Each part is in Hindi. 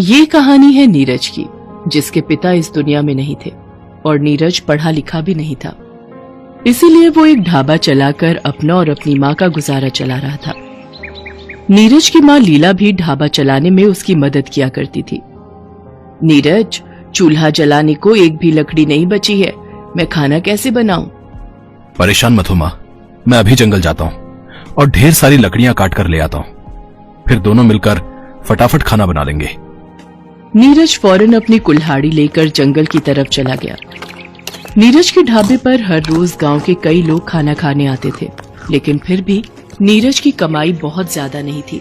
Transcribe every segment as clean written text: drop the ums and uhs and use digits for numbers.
ये कहानी है नीरज की, जिसके पिता इस दुनिया में नहीं थे और नीरज पढ़ा लिखा भी नहीं था। इसीलिए वो एक ढाबा चलाकर अपना और अपनी माँ का गुजारा चला रहा था। नीरज की माँ लीला भी ढाबा चलाने में उसकी मदद किया करती थी। नीरज, चूल्हा जलाने को एक भी लकड़ी नहीं बची है, मैं खाना कैसे बनाऊं? परेशान मत हो माँ, मैं अभी जंगल जाता हूँ और ढेर सारी लकड़ियां काट कर ले आता हूँ। फिर दोनों मिलकर फटाफट खाना बना लेंगे। नीरज फौरन अपनी कुल्हाड़ी लेकर जंगल की तरफ चला गया। नीरज के ढाबे पर हर रोज गांव के कई लोग खाना खाने आते थे, लेकिन फिर भी नीरज की कमाई बहुत ज्यादा नहीं थी,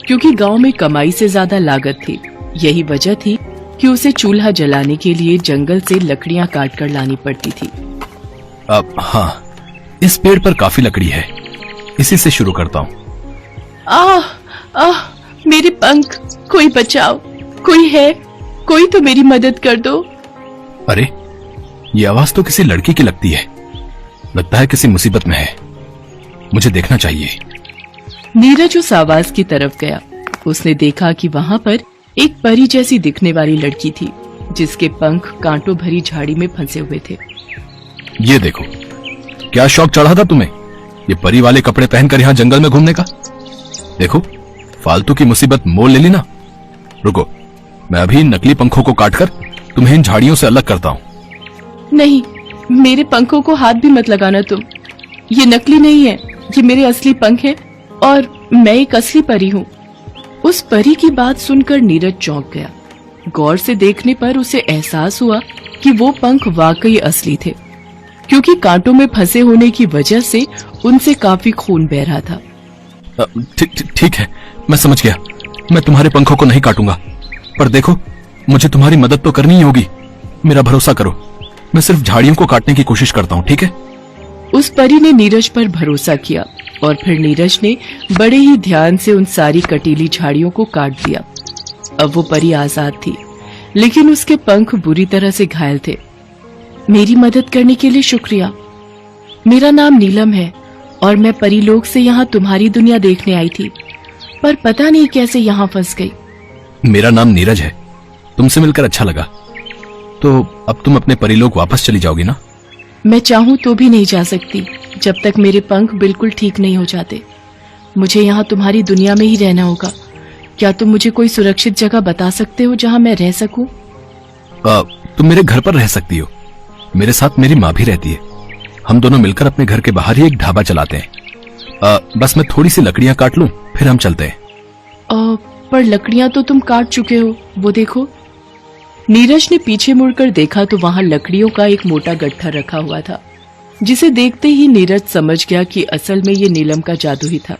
क्योंकि गांव में कमाई से ज्यादा लागत थी। यही वजह थी कि उसे चूल्हा जलाने के लिए जंगल से लकड़ियां काट कर लानी पड़ती थी। अब हाँ, इस पेड़ पर काफी लकड़ी है, इसी से शुरू करता हूँ। आह, मेरे पंख, कोई बचाओ, कोई है, कोई तो मेरी मदद कर दो। अरे, ये आवाज तो किसी लड़की की लगती है। लगता है किसी मुसीबत में है, मुझे देखना चाहिए। नीरज उस आवाज की तरफ गया। उसने देखा कि वहाँ पर एक परी जैसी दिखने वाली लड़की थी, जिसके पंख कांटों भरी झाड़ी में फंसे हुए थे। ये देखो, क्या शौक चढ़ा था तुम्हें ये परी वाले कपड़े पहनकर यहाँ जंगल में घूमने का? देखो, फालतू की मुसीबत मोल ले ली ना। रुको, मैं अभी इन नकली पंखों को काटकर तुम्हें इन झाड़ियों से अलग करता हूँ। नहीं, मेरे पंखों को हाथ भी मत लगाना तुम। ये नकली नहीं है, ये मेरे असली पंख हैं और मैं एक असली परी हूँ। उस परी की बात सुनकर नीरज चौंक गया। गौर से देखने पर उसे एहसास हुआ कि वो पंख वाकई असली थे, क्योंकि कांटों में फंसे होने की वजह से उनसे काफी खून बह रहा था। ठीक है, मैं समझ गया। मैं तुम्हारे पंखों को नहीं काटूंगा, पर देखो, मुझे तुम्हारी मदद तो करनी ही होगी। मेरा भरोसा करो, मैं सिर्फ झाड़ियों को काटने की कोशिश करता हूँ, ठीक है? उस परी ने नीरज पर भरोसा किया और फिर नीरज ने बड़े ही ध्यान से उन सारी कटीली झाड़ियों को काट दिया। अब वो परी आजाद थी, लेकिन उसके पंख बुरी तरह से घायल थे। मेरी मदद करने के लिए शुक्रिया। मेरा नाम नीलम है और मैं परीलोक से यहाँ तुम्हारी दुनिया देखने आई थी, पर पता नहीं कैसे यहाँ फंस गई। मेरा नाम नीरज है, तुमसे मिलकर अच्छा लगा। तो अब तुम अपने परीलोक वापस चली जाओगी ना? मैं चाहूँ तो भी नहीं जा सकती, जब तक मेरे पंख बिल्कुल ठीक नहीं हो जाते। मुझे यहाँ तुम्हारी दुनिया में ही रहना होगा। क्या तुम मुझे कोई सुरक्षित जगह बता सकते हो जहाँ मैं रह सकूं? तुम मेरे घर पर रह सकती हो। मेरे साथ मेरी माँ भी रहती है। हम दोनों मिलकर अपने घर के बाहर ही एक ढाबा चलाते हैं। बस मैं थोड़ी सी लकड़ियां काट लूं, फिर हम चलते हैं। पर लकड़ियां तो तुम काट चुके हो, वो देखो। नीरज ने पीछे मुड़कर देखा तो वहां लकड़ियों का एक मोटा गट्ठर रखा हुआ था, जिसे देखते ही नीरज समझ गया कि असल में ये नीलम का जादू ही था।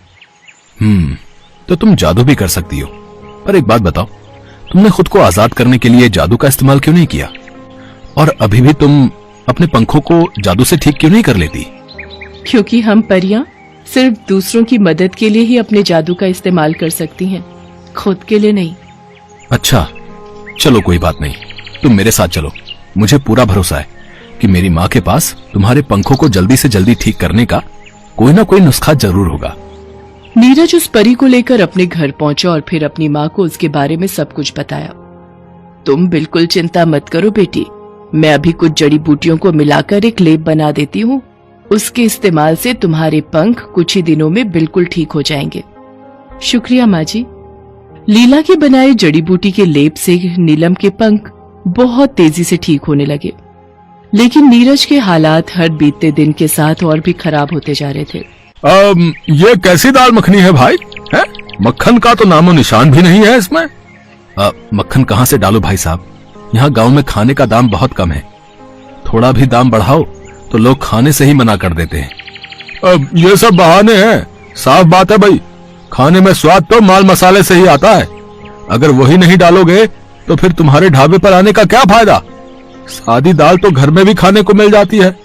तो तुम जादू भी कर सकती हो, पर एक बात बताओ, तुमने खुद को आजाद करने के लिए जादू का इस्तेमाल क्यों नहीं किया? और अभी भी तुम अपने पंखों को जादू से ठीक क्यों नहीं कर लेती? क्योंकि हम परियां सिर्फ दूसरों की मदद के लिए ही अपने जादू का इस्तेमाल कर सकती हैं, खुद के लिए नहीं। अच्छा, चलो कोई बात नहीं, तुम मेरे साथ चलो। मुझे पूरा भरोसा है कि मेरी माँ के पास तुम्हारे पंखों को जल्दी से जल्दी ठीक करने का कोई ना कोई नुस्खा जरूर होगा। नीरज उस परी को लेकर अपने घर पहुंचा और फिर अपनी माँ को उसके बारे में सब कुछ बताया। तुम बिल्कुल चिंता मत करो बेटी, मैं अभी कुछ जड़ी बूटियों को मिलाकर एक लेप बना देती हूँ। उसके इस्तेमाल से तुम्हारे पंख कुछ ही दिनों में बिल्कुल ठीक हो जाएंगे। शुक्रिया माँ जी। लीला के बनाए जड़ी बूटी के लेप से नीलम के पंख बहुत तेजी से ठीक होने लगे, लेकिन नीरज के हालात हर बीतते दिन के साथ और भी खराब होते जा रहे थे। ये कैसी दाल मखनी है भाई? है? मक्खन का तो नामो निशान भी नहीं है इसमें। मक्खन कहाँ से डालो भाई साहब? यहाँ गांव में खाने का दाम बहुत कम है। थोड़ा भी दाम बढ़ाओ तो लोग खाने से ही मना कर देते हैं। ये सब बहाने हैं। साफ बात है भाई, खाने में स्वाद तो माल मसाले से ही आता है। अगर वही नहीं डालोगे तो फिर तुम्हारे ढाबे पर आने का क्या फायदा? सादी दाल तो घर में भी खाने को मिल जाती है।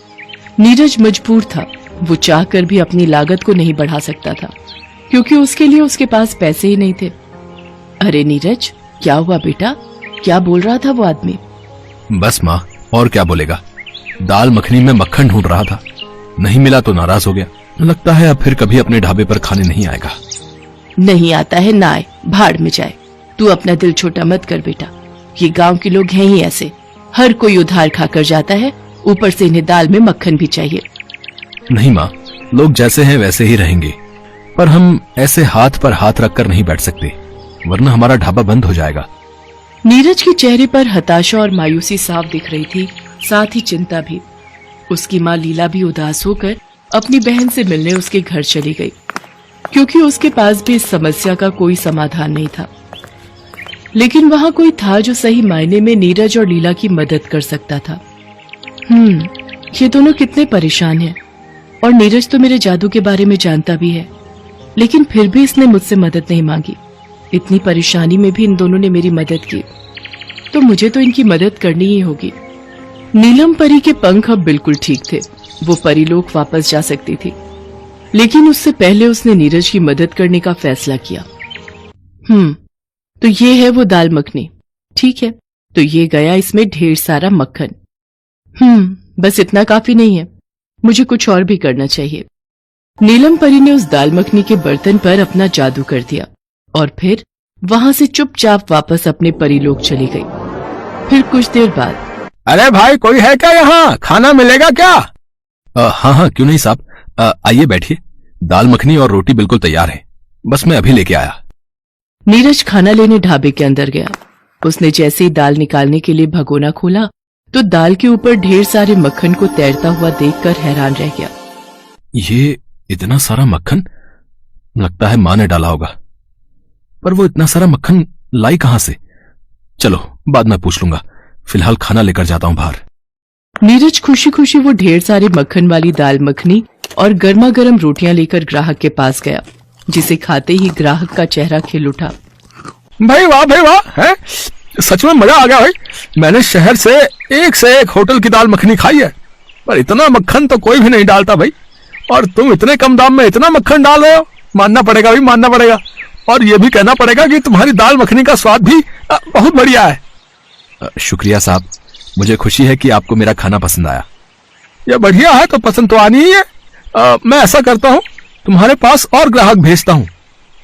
नीरज मजबूर था, वो चाहकर भी अपनी लागत को नहीं बढ़ा सकता था, क्योंकि उसके लिए उसके पास पैसे ही नहीं थे। अरे नीरज, क्या हुआ बेटा? क्या बोल रहा था वो आदमी? बस माँ, और क्या बोलेगा। दाल मखनी में मक्खन ढूंढ रहा था, नहीं मिला तो नाराज हो गया। लगता है अब फिर कभी अपने ढाबे पर खाने नहीं आएगा। नहीं आता है ना आए, भाड़ में जाए। तू अपना दिल छोटा मत कर बेटा, ये गांव के लोग हैं ही ऐसे, हर कोई उधार खाकर जाता है, ऊपर से इन्हें दाल में मक्खन भी चाहिए। नहीं माँ, लोग जैसे हैं वैसे ही रहेंगे, पर हम ऐसे हाथ पर हाथ रखकर नहीं बैठ सकते, वरना हमारा ढाबा बंद हो जाएगा। नीरज के चेहरे पर हताशा और मायूसी साफ दिख रही थी, साथ ही चिंता भी। उसकी माँ लीला भी उदास होकर अपनी बहन से मिलने उसके घर चली गई, क्योंकि उसके पास भी इस समस्या का कोई समाधान नहीं था। लेकिन वहां कोई था जो सही मायने में नीरज और लीला की मदद कर सकता था। ये दोनों कितने परेशान हैं, और नीरज तो मेरे जादू के बारे में जानता भी है, लेकिन फिर भी इसने मुझसे मदद नहीं मांगी। इतनी परेशानी में भी इन दोनों ने मेरी मदद की, तो मुझे तो इनकी मदद करनी ही होगी। नीलम परी के पंख अब बिल्कुल ठीक थे, वो परीलोक वापस जा सकती थी, लेकिन उससे पहले उसने नीरज की मदद करने का फैसला किया। तो ये है वो दाल मखनी, ठीक है, तो ये गया इसमें ढेर सारा मक्खन। बस इतना काफी नहीं है, मुझे कुछ और भी करना चाहिए। नीलम परी ने उस दाल मखनी के बर्तन पर अपना जादू कर दिया और फिर वहां से चुपचाप वापस अपने परीलोक चली गई। फिर कुछ देर बाद, अरे भाई, कोई है क्या यहाँ? खाना मिलेगा क्या? हाँ हाँ, क्यों नहीं साहब, आइए बैठिए, दाल मखनी और रोटी बिल्कुल तैयार है, बस मैं अभी लेके आया। नीरज खाना लेने ढाबे के अंदर गया। उसने जैसे ही दाल निकालने के लिए भगोना खोला तो दाल के ऊपर ढेर सारे मक्खन को तैरता हुआ देखकर हैरान रह गया। ये इतना सारा मक्खन, लगता है माँ ने डाला होगा, पर वो इतना सारा मक्खन लाई कहां से? चलो बाद में पूछ लूंगा, फिलहाल खाना लेकर जाता हूं बाहर। नीरज खुशी खुशी वो ढेर सारे मक्खन वाली दाल मखनी और गर्मा गर्म रोटियां लेकर ग्राहक के पास गया, जिसे खाते ही ग्राहक का चेहरा खिल उठा। भाई वाह है, सच में मजा आ गया भाई। मैंने शहर से एक होटल की दाल मखनी खाई है, पर इतना मक्खन तो कोई भी नहीं डालता भाई, और तुम इतने कम दाम में इतना मक्खन डाल रहे हो, मानना पड़ेगा भाई, मानना पड़ेगा। और ये भी कहना पड़ेगा कि तुम्हारी दाल मखनी का स्वाद भी बहुत बढ़िया है। शुक्रिया साहब, मुझे खुशी है कि आपको मेरा खाना पसंद आया। ये बढ़िया है तो पसंद तो आनी ही है। मैं ऐसा करता हूँ, तुम्हारे पास और ग्राहक भेजता हूँ।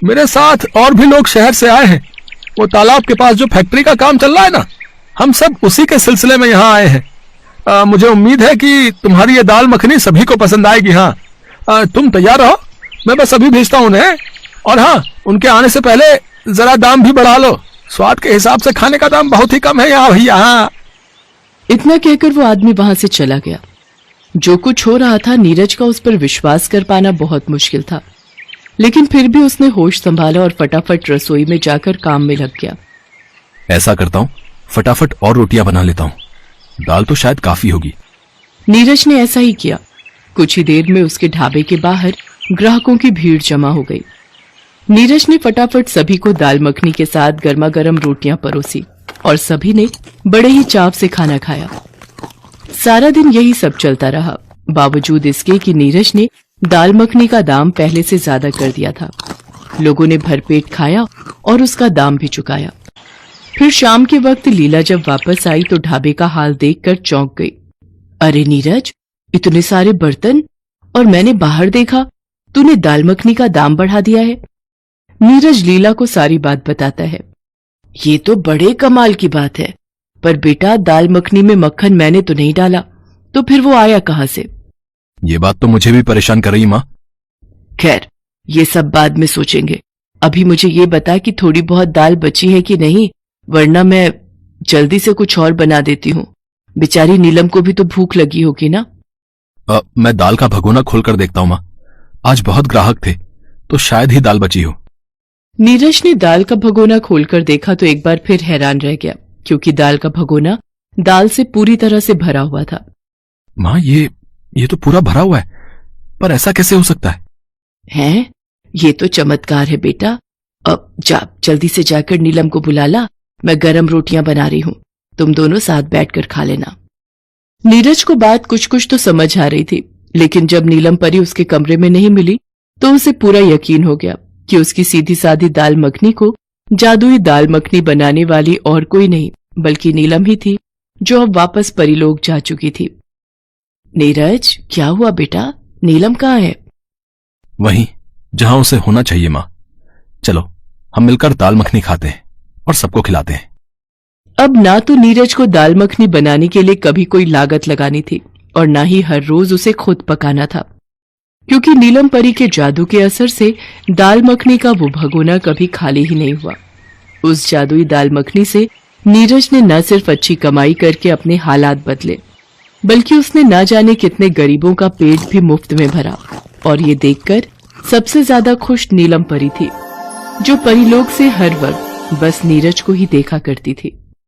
मेरे साथ और भी लोग शहर से आए हैं, वो तालाब के पास जो फैक्ट्री का काम चल रहा है ना, हम सब उसी के सिलसिले में यहाँ आए हैं। मुझे उम्मीद है कि तुम्हारी ये दाल मखनी सभी को पसंद आएगी। हाँ, तुम तैयार रहो, मैं बस अभी भेजता हूँ उन्हें। और हाँ, उनके आने से पहले जरा दाम भी बढ़ा लो, स्वाद के हिसाब से खाने का दाम बहुत ही कम है यहाँ भैया। हाँ। इतना कहकर वो आदमी वहां से चला गया। जो कुछ हो रहा था, नीरज का उस पर विश्वास कर पाना बहुत मुश्किल था, लेकिन फिर भी उसने होश संभाला और फटाफट रसोई में जाकर काम में लग गया। ऐसा करता हूँ, फटाफट और रोटियां बना लेता हूँ, दाल तो शायद काफी होगी। नीरज ने ऐसा ही किया। कुछ ही देर में उसके ढाबे के बाहर ग्राहकों की भीड़ जमा हो गई। नीरज ने फटाफट सभी को दाल मखनी के साथ गर्मा गर्म रोटियां परोसी और सभी ने बड़े ही चाव से खाना खाया। सारा दिन यही सब चलता रहा, बावजूद इसके कि नीरज ने दाल मखनी का दाम पहले से ज्यादा कर दिया था। लोगों ने भरपेट खाया और उसका दाम भी चुकाया। फिर शाम के वक्त लीला जब वापस आई तो ढाबे का हाल देखकर चौंक गई। अरे नीरज, इतने सारे बर्तन, और मैंने बाहर देखा तूने दाल मखनी का दाम बढ़ा दिया है। नीरज लीला को सारी बात बताता है। ये तो बड़े कमाल की बात है, पर बेटा दाल मखनी में मक्खन मैंने तो नहीं डाला, तो फिर वो आया कहां से? ये बात तो मुझे भी परेशान कर रही माँ। खैर, ये सब बाद में सोचेंगे। अभी मुझे ये बता कि थोड़ी बहुत दाल बची है कि नहीं, वरना मैं जल्दी से कुछ और बना देती हूँ। बेचारी नीलम को भी तो भूख लगी होगी ना। मैं दाल का भगोना खोलकर देखता हूँ माँ, आज बहुत ग्राहक थे तो शायद ही दाल बची हो। नीरज ने दाल का भगोना खोलकर देखा तो एक बार फिर हैरान रह गया, क्योंकि दाल का भगोना दाल से पूरी तरह से भरा हुआ था। माँ, ये तो पूरा भरा हुआ है, पर ऐसा कैसे हो सकता है? हैं? ये तो चमत्कार है बेटा। अब जा, जल्दी से जाकर नीलम को बुला ला, मैं गरम रोटियां बना रही हूँ, तुम दोनों साथ बैठकर खा लेना। नीरज को बात कुछ कुछ तो समझ आ रही थी, लेकिन जब नीलम परी उसके कमरे में नहीं मिली तो उसे पूरा यकीन हो गया कि उसकी सीधी सादी दाल मखनी को जादुई दाल मखनी बनाने वाली और कोई नहीं बल्कि नीलम ही थी, जो अब वापस परीलोक जा चुकी थी। नीरज, क्या हुआ बेटा? नीलम कहाँ है? वहीं जहां उसे होना चाहिए माँ। चलो हम मिलकर दाल मखनी खाते हैं, और सबको खिलाते हैं। अब ना तो नीरज को दाल मखनी बनाने के लिए कभी कोई लागत लगानी थी और ना ही हर रोज उसे खुद पकाना था, क्योंकि नीलम परी के जादू के असर से दाल मखनी का वो भगोना कभी खाली ही नहीं हुआ। उस जादुई दाल मखनी से नीरज ने न सिर्फ अच्छी कमाई करके अपने हालात बदले, बल्कि उसने न जाने कितने गरीबों का पेट भी मुफ्त में भरा। और ये देखकर सबसे ज्यादा खुश नीलम परी थी, जो परीलोक से हर वक्त बस नीरज को ही देखा करती थी।